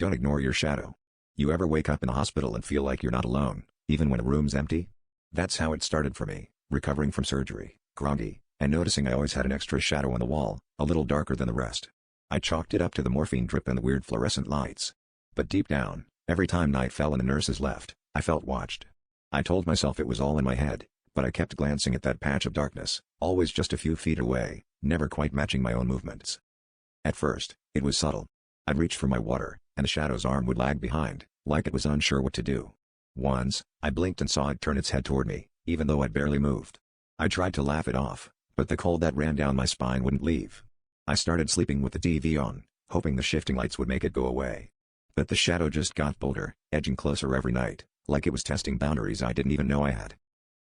Don't ignore your shadow. You ever wake up in the hospital and feel like you're not alone, even when a room's empty? That's how it started for me, recovering from surgery, groggy, and noticing I always had an extra shadow on the wall, a little darker than the rest. I chalked it up to the morphine drip and the weird fluorescent lights. But deep down, every time night fell and the nurses left, I felt watched. I told myself it was all in my head, but I kept glancing at that patch of darkness, always just a few feet away, never quite matching my own movements. At first, it was subtle. I'd reach for my water, and the shadow's arm would lag behind, like it was unsure what to do. Once, I blinked and saw it turn its head toward me, even though I'd barely moved. I tried to laugh it off, but the cold that ran down my spine wouldn't leave. I started sleeping with the TV on, hoping the shifting lights would make it go away. But the shadow just got bolder, edging closer every night, like it was testing boundaries I didn't even know I had.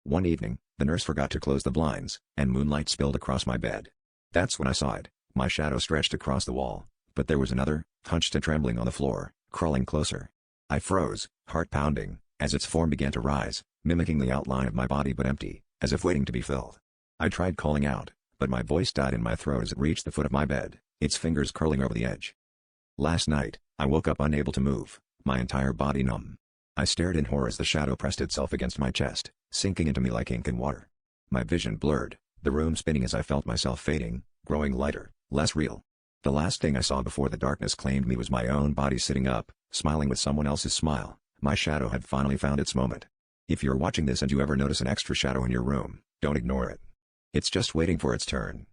One evening, the nurse forgot to close the blinds, and moonlight spilled across my bed. That's when I saw it. My shadow stretched across the wall, but there was another, hunched and trembling on the floor, crawling closer. I froze, heart pounding, as its form began to rise, mimicking the outline of my body but empty, as if waiting to be filled. I tried calling out, but my voice died in my throat as it reached the foot of my bed, its fingers curling over the edge. Last night, I woke up unable to move, my entire body numb. I stared in horror as the shadow pressed itself against my chest, sinking into me like ink in water. My vision blurred, the room spinning as I felt myself fading, growing lighter, less real. The last thing I saw before the darkness claimed me was my own body sitting up, smiling with someone else's smile. My shadow had finally found its moment. If you're watching this and you ever notice an extra shadow in your room, don't ignore it. It's just waiting for its turn.